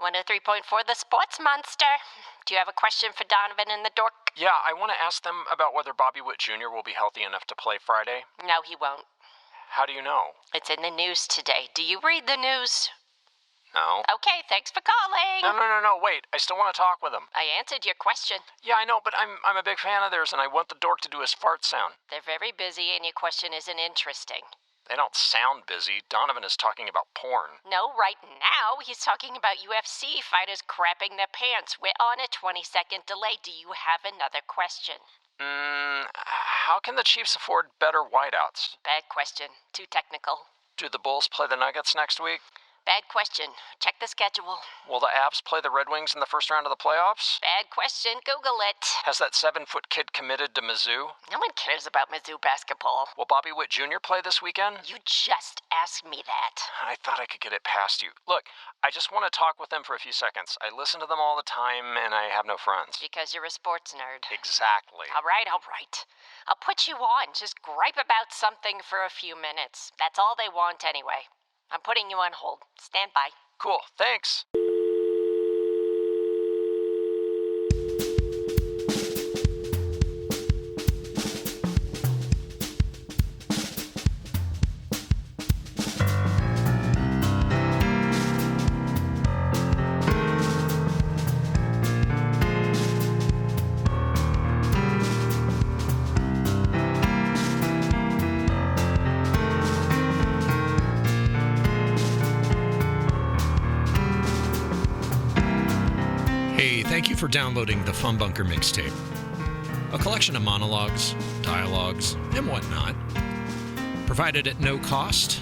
103.4 The Sports Monster. Do you have a question for Donovan and the Dork? Yeah, I want to ask them about whether Bobby Witt Jr. will be healthy enough to play Friday. No, he won't. How do you know? It's in the news today. Do you read the news? No. Okay, thanks for calling. No, wait. I still want to talk with him. I answered your question. Yeah, I know, but I'm a big fan of theirs, and I want the Dork to do his fart sound. They're very busy, and your question isn't interesting. They don't sound busy. Donovan is talking about porn. No, right now, he's talking about UFC fighters crapping their pants. We're on a 20-second delay. Do you have another question? How can the Chiefs afford better wideouts? Bad question. Too technical. Do the Bulls play the Nuggets next week? Bad question. Check the schedule. Will the Avs play the Red Wings in the first round of the playoffs? Bad question. Google it. Has that 7-foot kid committed to Mizzou? No one cares about Mizzou basketball. Will Bobby Witt Jr. play this weekend? You just asked me that. I thought I could get it past you. Look, I just want to talk with them for a few seconds. I listen to them all the time, and I have no friends. Because you're a sports nerd. Exactly. All right. I'll put you on. Just gripe about something for a few minutes. That's all they want anyway. I'm putting you on hold. Stand by. Cool, thanks. Thank you for downloading the Funbunker Mixtape, a collection of monologues, dialogues, and whatnot, provided at no cost,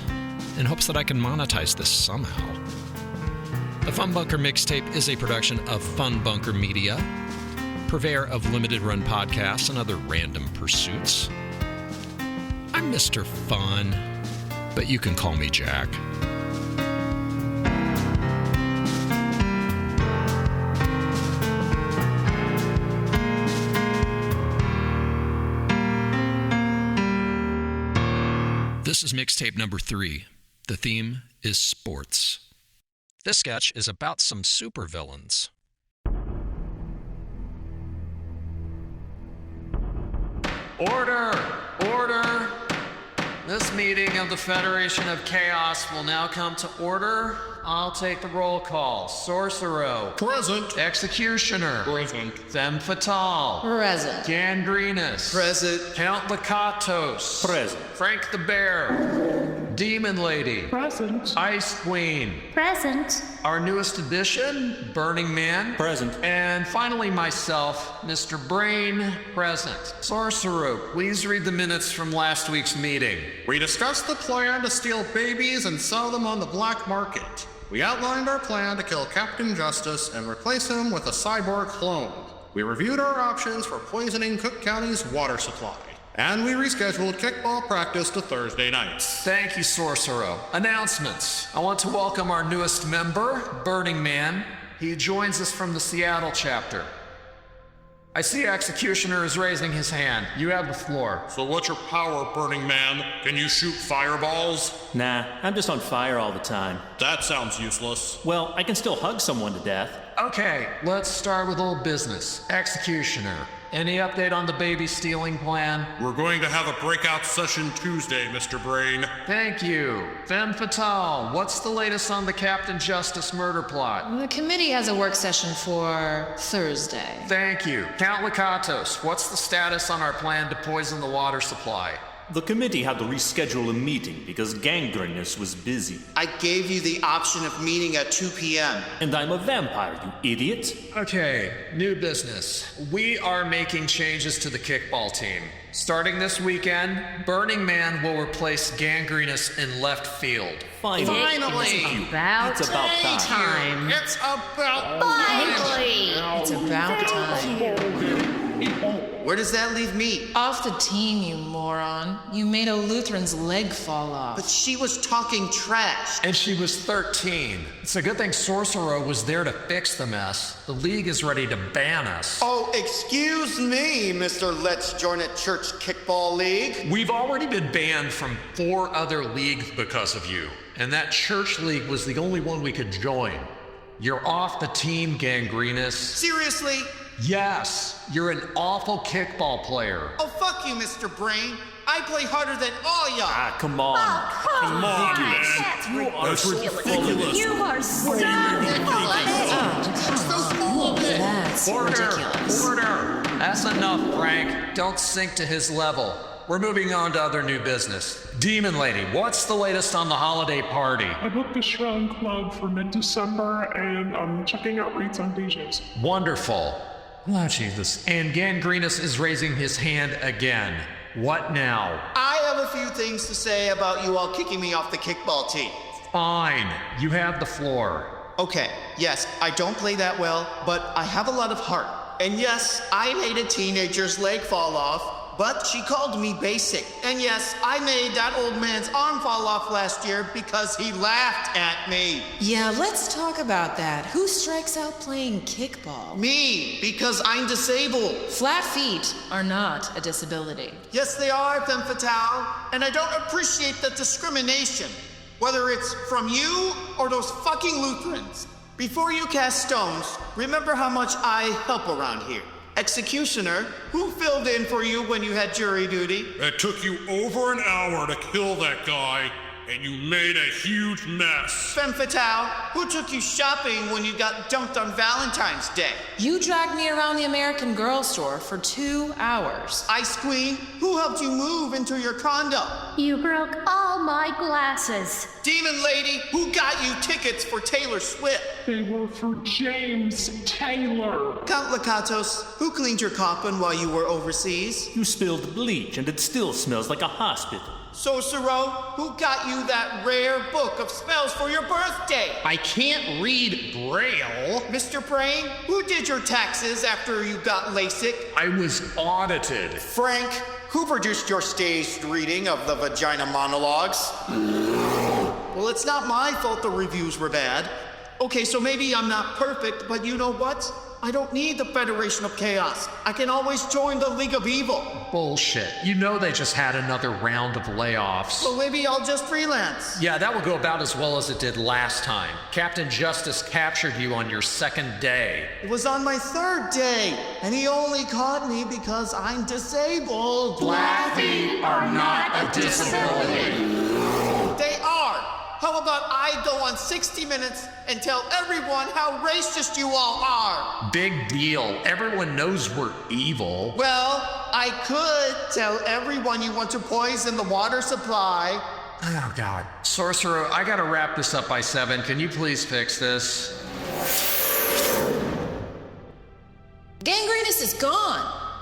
in hopes that I can monetize this somehow. The Funbunker Mixtape is a production of Funbunker Media, purveyor of limited-run podcasts and other random pursuits. I'm Mr. Fun, but you can call me Jack. This is mixtape number 3. The theme is sports. This sketch is about some supervillains. Order! Order! This meeting of the Federation of Chaos will now come to order. I'll take the roll call. Sorcero. Present. Executioner. Present. Femme Fatale. Present. Gangrenous. Present. Count Lakatos. Present. Frank the Bear. Demon Lady. Present. Ice Queen. Present. Our newest addition, Burning Man. Present. And finally myself, Mr. Brain, present. Sorcerer, please read the minutes from last week's meeting. We discussed the plan to steal babies and sell them on the black market. We outlined our plan to kill Captain Justice and replace him with a cyborg clone. We reviewed our options for poisoning Cook County's water supply. And we rescheduled kickball practice to Thursday nights. Thank you, Sorcerer. Announcements. I want to welcome our newest member, Burning Man. He joins us from the Seattle chapter. I see Executioner is raising his hand. You have the floor. So what's your power, Burning Man? Can you shoot fireballs? Nah, I'm just on fire all the time. That sounds useless. Well, I can still hug someone to death. Okay, let's start with old business. Executioner, any update on the baby stealing plan? We're going to have a breakout session Tuesday, Mr. Brain. Thank you. Femme Fatale, what's the latest on the Captain Justice murder plot? The committee has a work session for Thursday. Thank you. Count Lakatos, what's the status on our plan to poison the water supply? The committee had to reschedule a meeting because Gangrenous was busy. I gave you the option of meeting at 2 p.m. And I'm a vampire, you idiot. Okay, new business. We are making changes to the kickball team. Starting this weekend, Burning Man will replace Gangrenous in left field. Finally! It's about time. It's about Finally! It's about time. Where does that leave me? Off the team, you moron. You made a Lutheran's leg fall off. But she was talking trash. And she was 13. It's a good thing Sorcerer was there to fix the mess. The league is ready to ban us. Oh, excuse me, Mr. Let's Join It Church Kickball League. We've already been banned from 4 other leagues because of you. And that church league was the only one we could join. You're off the team, Gangrenous. Seriously? Yes, you're an awful kickball player. Oh, fuck you, Mr. Brain. I play harder than all y'all. Ah, come on. Come on, man. That's ridiculous. You are so That's ridiculous. Order! That's enough, Frank. Don't sink to his level. We're moving on to other new business. Demon Lady, what's the latest on the holiday party? I booked the Shrine Club for mid-December, and I'm checking out rates on DJs. Wonderful. Oh, Jesus. And Gangrenous is raising his hand again. What now? I have a few things to say about you all kicking me off the kickball team. Fine. You have the floor. Okay, yes, I don't play that well, but I have a lot of heart. And yes, I made a teenager's leg fall off, but she called me basic. And yes, I made that old man's arm fall off last year because he laughed at me. Yeah, let's talk about that. Who strikes out playing kickball? Me, because I'm disabled. Flat feet are not a disability. Yes, they are, femme fatale, and I don't appreciate the discrimination, whether it's from you or those fucking Lutherans. Before you cast stones, remember how much I help around here. Executioner, who filled in for you when you had jury duty? It took you over an hour to kill that guy, and you made a huge mess. Femme fatale, who took you shopping when you got dumped on Valentine's Day? You dragged me around the American Girl store for 2 hours. Ice Queen, who helped you move into your condo? You broke all my glasses. Demon Lady, who got you tickets for Taylor Swift? They were for James Taylor. Count Lakatos, who cleaned your coffin while you were overseas? You spilled bleach and it still smells like a hospital. Sorcerer, who got you that rare book of spells for your birthday? I can't read Braille. Mr. Brain, who did your taxes after you got LASIK? I was audited. Frank, who produced your staged reading of the vagina monologues? Well, it's not my fault the reviews were bad. Okay, so maybe I'm not perfect, but you know what? I don't need the Federation of Chaos. I can always join the League of Evil. Bullshit. You know they just had another round of layoffs. So maybe I'll just freelance. Yeah, that will go about as well as it did last time. Captain Justice captured you on your second day. It was on my third day, and he only caught me because I'm disabled. Black feet are not a disability. They are. How about I go on 60 Minutes and tell everyone how racist you all are? Big deal. Everyone knows we're evil. Well, I could tell everyone you want to poison the water supply. Oh, God. Sorcerer, I gotta wrap this up by 7. Can you please fix this? Gangrenous is gone.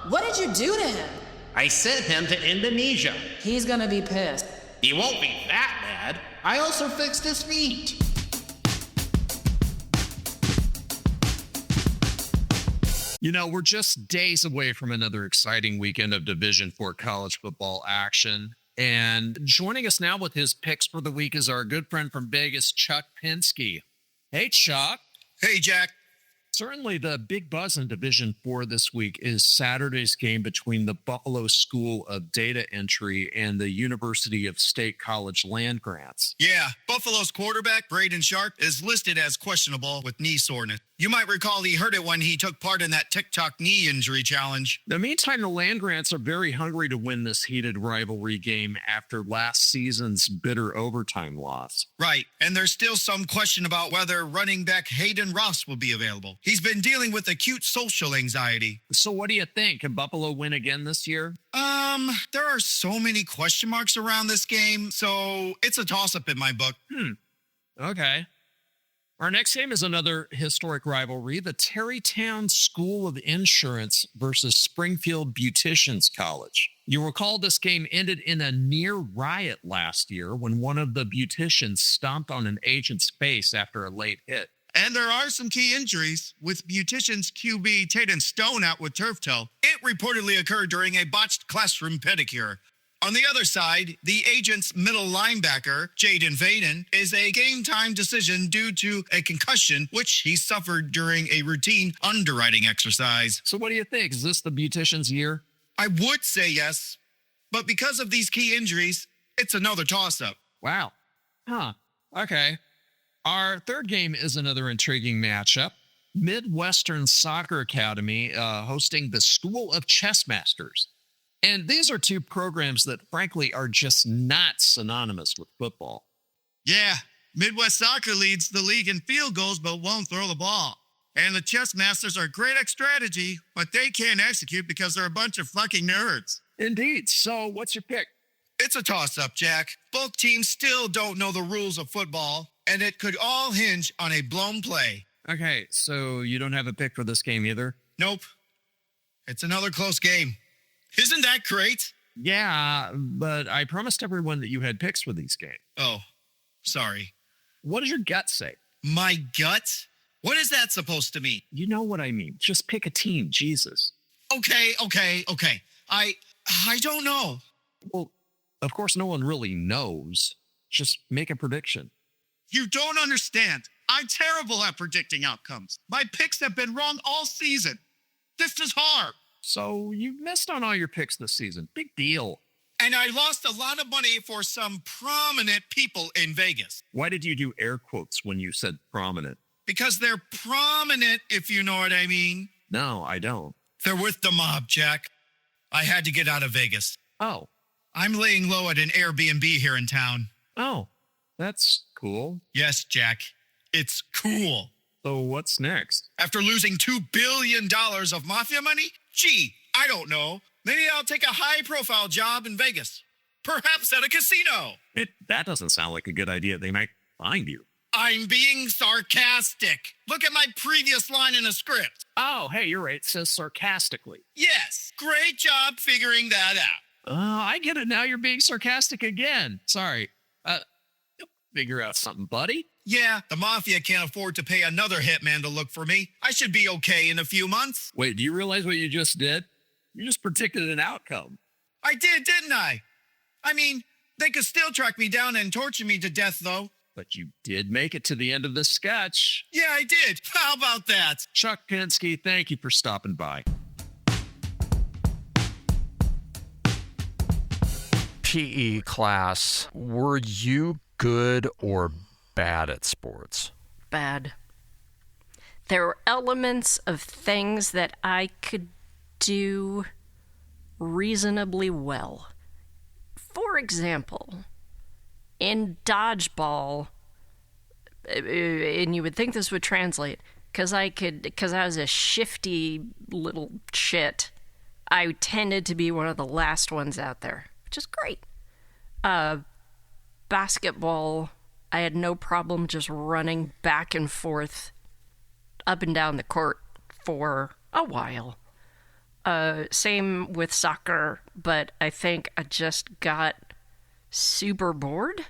What did you do to him? I sent him to Indonesia. He's gonna be pissed. He won't be that mad. I also fixed his feet. You know, we're just days away from another exciting weekend of Division IV college football action. And joining us now with his picks for the week is our good friend from Vegas, Chuck Pinsky. Hey, Chuck. Hey, Jack. Certainly the big buzz in Division IV this week is Saturday's game between the Buffalo School of Data Entry and the University of State College land grants. Yeah, Buffalo's quarterback, Braden Sharp, is listed as questionable with knee soreness. You might recall he hurt it when he took part in that TikTok knee injury challenge. In the meantime, the land grants are very hungry to win this heated rivalry game after last season's bitter overtime loss. Right, and there's still some question about whether running back Hayden Ross will be available. He's been dealing with acute social anxiety. So what do you think? Can Buffalo win again this year? There are so many question marks around this game, so it's a toss-up in my book. Okay. Our next game is another historic rivalry, the Terrytown School of Insurance versus Springfield Beauticians College. You recall this game ended in a near riot last year when one of the beauticians stomped on an agent's face after a late hit. And there are some key injuries, with Beauticians QB Tatum Stone out with turf toe. It reportedly occurred during a botched classroom pedicure. On the other side, the agent's middle linebacker, Jaden Vaden, is a game-time decision due to a concussion, which he suffered during a routine underwriting exercise. So what do you think? Is this the beautician's year? I would say yes, but because of these key injuries, it's another toss-up. Wow. Huh. Okay. Our third game is another intriguing matchup. Midwestern Soccer Academy hosting the School of Chess Masters. And these are two programs that, frankly, are just not synonymous with football. Yeah, Midwest Soccer leads the league in field goals but won't throw the ball. And the chess masters are great at strategy, but they can't execute because they're a bunch of fucking nerds. Indeed. So what's your pick? It's a toss-up, Jack. Both teams still don't know the rules of football, and it could all hinge on a blown play. Okay, so you don't have a pick for this game either? Nope. It's another close game. Isn't that great? Yeah, but I promised everyone that you had picks for these games. Oh, sorry. What does your gut say? My gut? What is that supposed to mean? You know what I mean. Just pick a team, Jesus. Okay. I don't know. Well, of course, no one really knows. Just make a prediction. You don't understand. I'm terrible at predicting outcomes. My picks have been wrong all season. This is hard. So you missed on all your picks this season. Big deal. And I lost a lot of money for some prominent people in Vegas. Why did you do air quotes when you said prominent? Because they're prominent, if you know what I mean. No, I don't. They're with the mob, Jack. I had to get out of Vegas. Oh. I'm laying low at an Airbnb here in town. Oh, that's cool. Yes, Jack. It's cool. So what's next? After losing $2 billion of mafia money? Gee, I don't know. Maybe I'll take a high-profile job in Vegas. Perhaps at a casino. That doesn't sound like a good idea. They might find you. I'm being sarcastic. Look at my previous line in a script. Oh, hey, you're right. It says sarcastically. Yes. Great job figuring that out. I get it now. You're being sarcastic again. Sorry. You'll figure out something, buddy. Yeah, the mafia can't afford to pay another hitman to look for me. I should be okay in a few months. Wait, do you realize what you just did? You just predicted an outcome. I did, didn't I? I mean, they could still track me down and torture me to death, though. But you did make it to the end of the sketch. Yeah, I did. How about that? Chuck Pinsky, thank you for stopping by. PE class, were you good or bad at sports? Bad. There were elements of things that I could do reasonably well. For example, in dodgeball, and you would think this would translate, because I was a shifty little shit, I tended to be one of the last ones out there, which is great. Basketball, I had no problem just running back and forth up and down the court for a while. Same with soccer, but I think I just got super bored.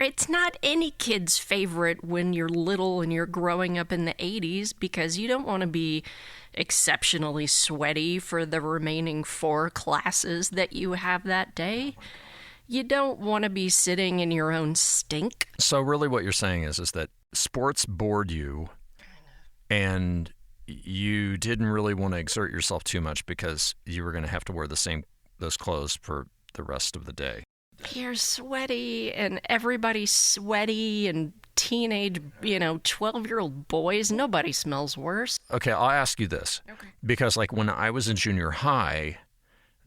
It's not any kid's favorite when you're little and you're growing up in the 80s because you don't want to be exceptionally sweaty for the remaining 4 classes that you have that day. You don't want to be sitting in your own stink. So really what you're saying is that sports bored you and you didn't really want to exert yourself too much because you were going to have to wear those clothes for the rest of the day. You're sweaty and everybody's sweaty and teenage, 12-year-old boys. Nobody smells worse. Okay, I'll ask you this. Okay. Because when I was in junior high,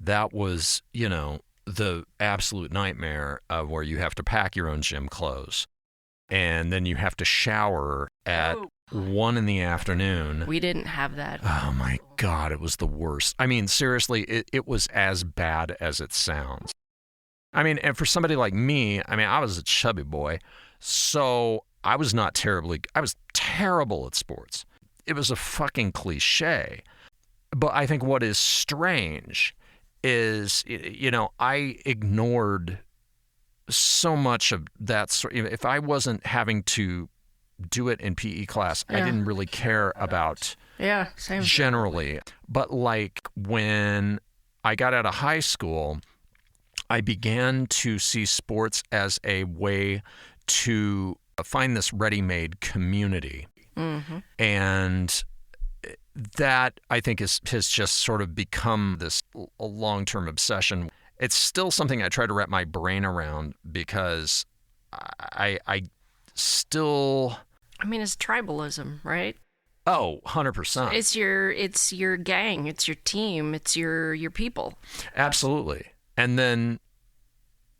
that was, the absolute nightmare of where you have to pack your own gym clothes. And then you have to shower at 1 in the afternoon. We didn't have that. Oh my God, it was the worst. I mean, seriously, it was as bad as it sounds. I mean, and for somebody like me, I was a chubby boy, so I was terrible at sports. It was a fucking cliche. But I think what is strange is, I ignored so much of that sort. If I wasn't having to do it in PE class, I didn't really care about same. Generally. But when I got out of high school, I began to see sports as a way to find this ready-made community. Mm-hmm. And that, I think, has just sort of become this long-term obsession. It's still something I try to wrap my brain around because I still... I mean, it's tribalism, right? Oh, 100%. It's your gang, it's your team, it's your people. Absolutely. And then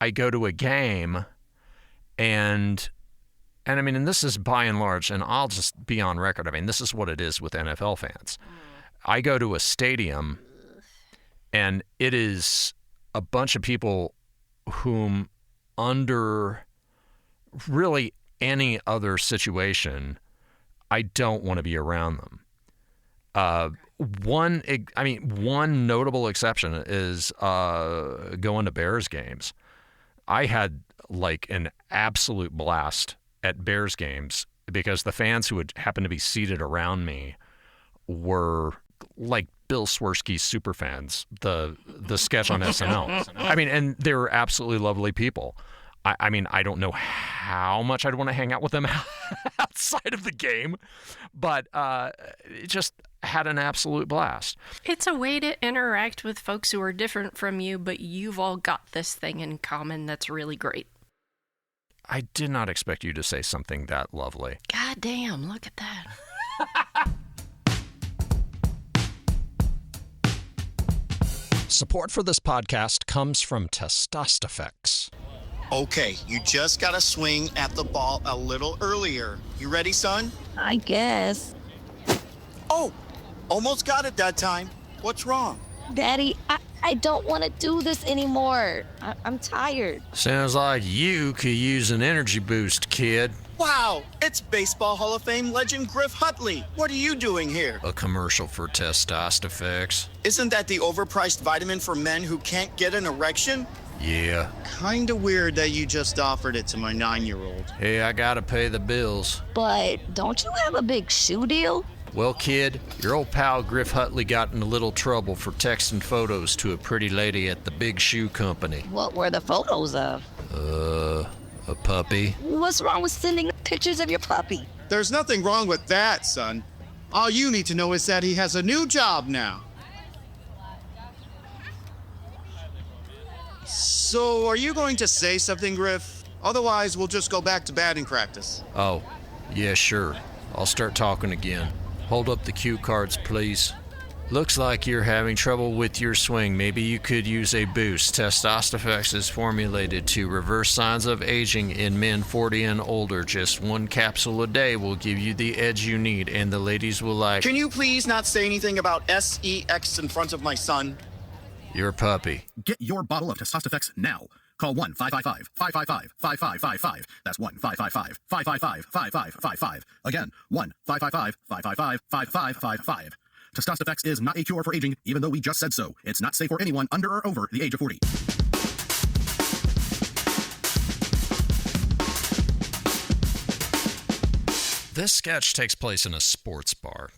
I go to a game and I mean, and this is by and large, and I'll just be on record, I mean, this is what it is with NFL fans. I go to a stadium and it is a bunch of people whom under really any other situation, I don't want to be around them. One notable exception is going to Bears games. I had like an absolute blast at Bears games because the fans who would happen to be seated around me were like Bill Swirsky's super fans, the sketch on SNL. I mean, and they were absolutely lovely people. I mean, I don't know how much I'd want to hang out with them outside of the game, but it just had an absolute blast. It's a way to interact with folks who are different from you, but you've all got this thing in common that's really great. I did not expect you to say something that lovely. God damn, look at that. Support for this podcast comes from Testosterone. Okay, you just gotta swing at the ball a little earlier. You ready, son? I guess. Oh, almost got it that time. What's wrong? Daddy, I don't want to do this anymore. I'm tired. Sounds like you could use an energy boost, kid. Wow, it's Baseball Hall of Fame legend Griff Hutley. What are you doing here? A commercial for Testosterone. Isn't that the overpriced vitamin for men who can't get an erection? Yeah. Kinda weird that you just offered it to my 9-year-old. Hey, I gotta pay the bills. But don't you have a big shoe deal? Well, kid, your old pal Griff Hutley got in a little trouble for texting photos to a pretty lady at the Big Shoe Company. What were the photos of? A puppy. What's wrong with sending pictures of your puppy? There's nothing wrong with that, son. All you need to know is that he has a new job now. So, are you going to say something, Griff? Otherwise, we'll just go back to batting practice. Oh, yeah, sure. I'll start talking again. Hold up the cue cards, please. Looks like you're having trouble with your swing. Maybe you could use a boost. Testosterone is formulated to reverse signs of aging in men 40 and older. Just one capsule a day will give you the edge you need, and the ladies will like... Can you please not say anything about SEX in front of my son? Your puppy. Get your bottle of Testosterone now. Call 1-555-555-5555. That's 1-555-555-5555. Again, 1-555-555-5555. Testosterone is not a cure for aging, even though we just said so. It's not safe for anyone under or over the age of 40. This sketch takes place in a sports bar.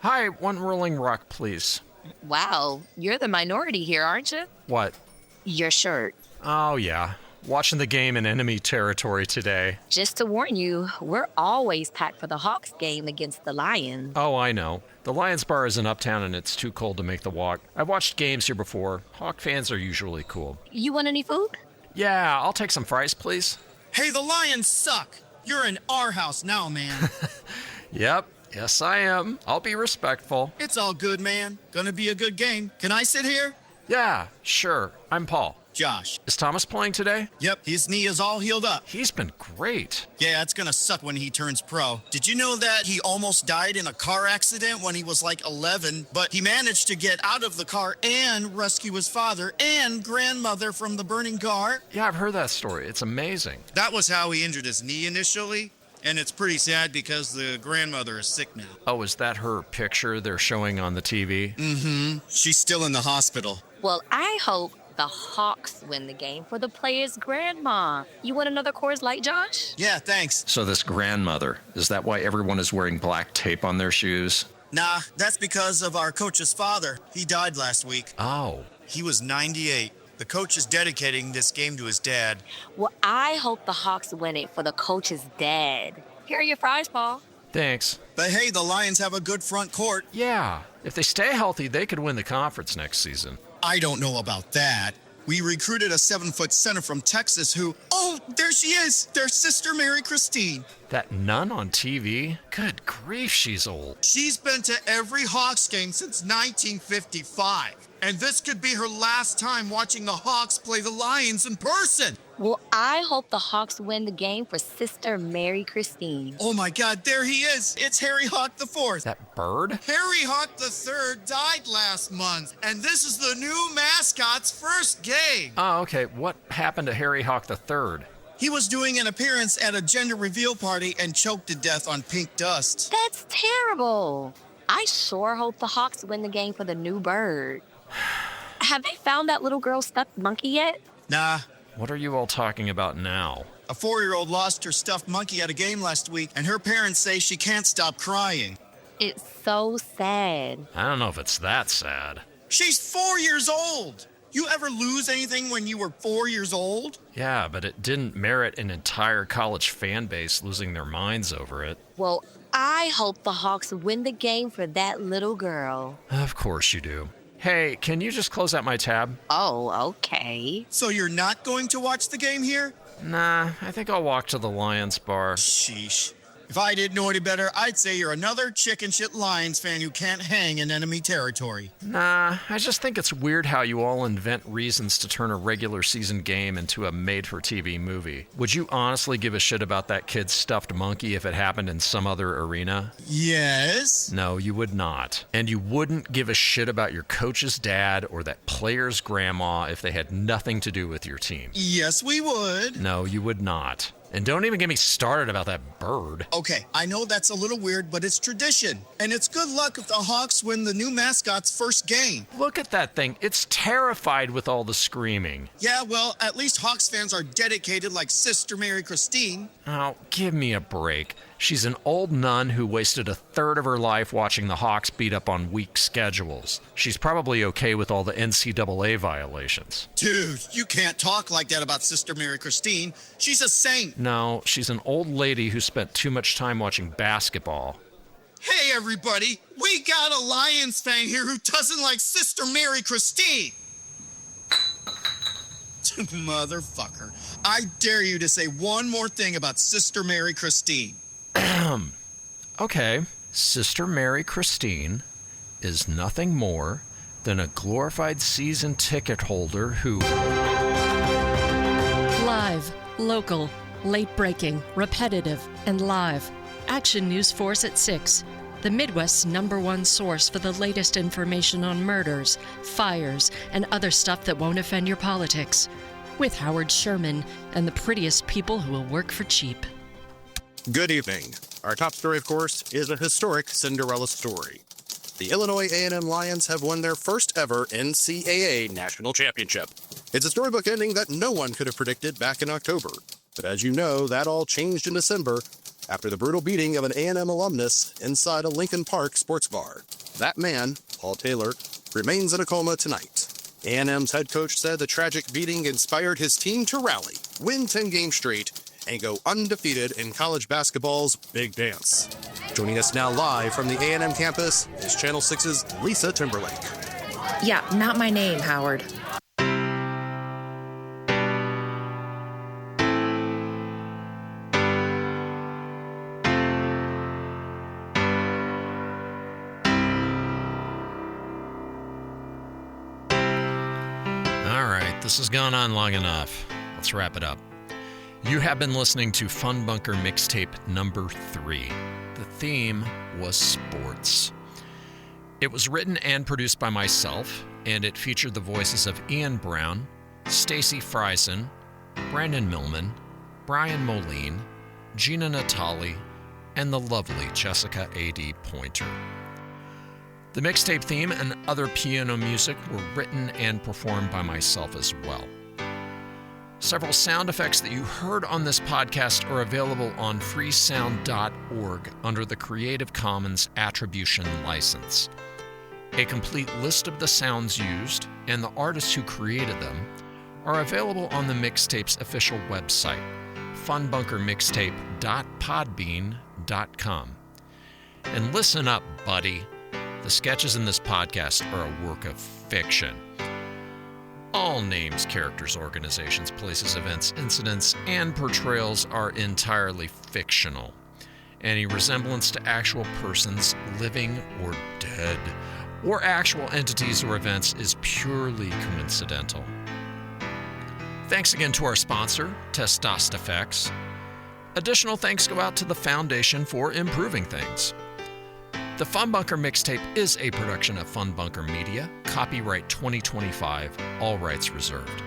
Hi, one Rolling Rock, please. Wow, you're the minority here, aren't you? What? Your shirt. Oh, yeah. Watching the game in enemy territory today. Just to warn you, we're always packed for the Hawks game against the Lions. Oh, I know. The Lions bar is in Uptown and it's too cold to make the walk. I've watched games here before. Hawk fans are usually cool. You want any food? Yeah, I'll take some fries, please. Hey, the Lions suck. You're in our house now, man. Yep. Yes, I am. I'll be respectful. It's all good, man. Gonna be a good game. Can I sit here? Yeah, sure. I'm Paul. Josh. Is Thomas playing today? Yep, his knee is all healed up. He's been great. Yeah, it's gonna suck when he turns pro. Did you know that he almost died in a car accident when he was like 11, but he managed to get out of the car and rescue his father and grandmother from the burning car? Yeah, I've heard that story. It's amazing. That was how he injured his knee initially, and it's pretty sad because the grandmother is sick now. Oh, is that her picture they're showing on the TV? Mm-hmm. She's still in the hospital. Well, I hope the Hawks win the game for the player's grandma. You want another Coors Light, Josh? Yeah, thanks. So this grandmother, is that why everyone is wearing black tape on their shoes? Nah, that's because of our coach's father. He died last week. Oh. He was 98. The coach is dedicating this game to his dad. Well, I hope the Hawks win it for the coach's dad. Here are your fries, Paul. Thanks. But hey, the Lions have a good front court. Yeah. If they stay healthy, they could win the conference next season. I don't know about that. We recruited a 7-foot center from Texas who... Oh, there she is! Their sister, Mary Christine. That nun on TV? Good grief, she's old. She's been to every Hawks game since 1955. And this could be her last time watching the Hawks play the Lions in person. Well, I hope the Hawks win the game for Sister Mary Christine. Oh my God, there he is. It's Harry Hawk IV. That bird? Harry Hawk III died last month, and this is the new mascot's first game. Oh, okay. What happened to Harry Hawk III? He was doing an appearance at a gender reveal party and choked to death on pink dust. That's terrible. I sure hope the Hawks win the game for the new bird. Have they found that little girl's stuffed monkey yet? Nah. What are you all talking about now? A 4-year-old lost her stuffed monkey at a game last week, and her parents say she can't stop crying. It's so sad. I don't know if it's that sad. She's 4 years old! You ever lose anything when you were 4 years old? Yeah, but it didn't merit an entire college fan base losing their minds over it. Well, I hope the Hawks win the game for that little girl. Of course you do. Hey, can you just close out my tab? Oh, okay. So you're not going to watch the game here? Nah, I think I'll walk to the Lions bar. Sheesh. If I didn't know any better, I'd say you're another chicken shit Lions fan who can't hang in enemy territory. Nah, I just think it's weird how you all invent reasons to turn a regular season game into a made-for-TV movie. Would you honestly give a shit about that kid's stuffed monkey if it happened in some other arena? Yes. No, you would not. And you wouldn't give a shit about your coach's dad or that player's grandma if they had nothing to do with your team. Yes, we would. No, you would not. And don't even get me started about that bird. Okay, I know that's a little weird, but it's tradition. And it's good luck if the Hawks win the new mascot's first game. Look at that thing. It's terrified with all the screaming. Yeah, well, at least Hawks fans are dedicated like Sister Mary Christine. Oh, give me a break. She's an old nun who wasted a third of her life watching the Hawks beat up on weak schedules. She's probably okay with all the NCAA violations. Dude, you can't talk like that about Sister Mary Christine. She's a saint. No, she's an old lady who spent too much time watching basketball. Hey, everybody. We got a Lions fan here who doesn't like Sister Mary Christine. Motherfucker. I dare you to say one more thing about Sister Mary Christine. Okay, Sister Mary Christine is nothing more than a glorified season ticket holder who... Live, local, late-breaking, repetitive, and live. Action News Force at 6. The Midwest's #1 source for the latest information on murders, fires, and other stuff that won't offend your politics. With Howard Sherman and the prettiest people who will work for cheap. Good evening. Our top story, of course, is a historic Cinderella story. The Illinois A&M Lions have won their first ever NCAA national championship. It's a storybook ending that no one could have predicted back in October. But as you know, that all changed in December after the brutal beating of an A&M alumnus inside a Lincoln Park sports bar. That man, Paul Taylor, remains in a coma tonight. A&M's head coach said the tragic beating inspired his team to rally, win 10 games straight, and go undefeated in college basketball's big dance. Joining us now live from the A&M campus is Channel 6's Lisa Timberlake. Yeah, not my name, Howard. All right, this has gone on long enough. Let's wrap it up. You have been listening to Funbunker Mixtape number 3. The theme was sports. It was written and produced by myself, and it featured the voices of Ian Brown, Staci Frison, Brandon Millman, Brian Moline, Gina Natale, and the lovely Jessica A.D. Pointer. The mixtape theme and other piano music were written and performed by myself as well. Several sound effects that you heard on this podcast are available on freesound.org under the Creative Commons Attribution License. A complete list of the sounds used and the artists who created them are available on the mixtape's official website, funbunkermixtape.podbean.com. And listen up, buddy. The sketches in this podcast are a work of fiction. All names, characters, organizations, places, events, incidents, and portrayals are entirely fictional. Any resemblance to actual persons, living or dead, or actual entities or events is purely coincidental. Thanks again to our sponsor, Testosterone. Additional thanks go out to the Foundation for Improving Things. The Funbunker Mixtape is a production of Funbunker Media, copyright 2025, all rights reserved.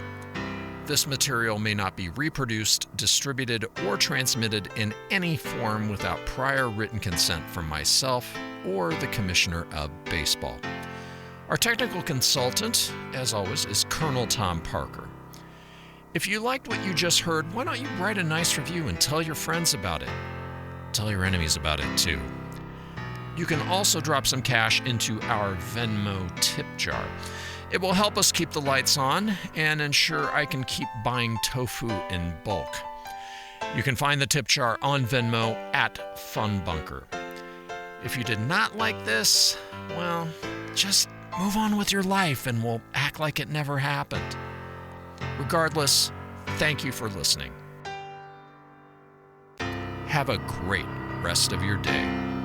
This material may not be reproduced, distributed, or transmitted in any form without prior written consent from myself or the Commissioner of Baseball. Our technical consultant, as always, is Colonel Tom Parker. If you liked what you just heard, why don't you write a nice review and tell your friends about it? Tell your enemies about it, too. You can also drop some cash into our Venmo tip jar. It will help us keep the lights on and ensure I can keep buying tofu in bulk. You can find the tip jar on Venmo at Funbunker. If you did not like this, well, just move on with your life and we'll act like it never happened. Regardless, thank you for listening. Have a great rest of your day.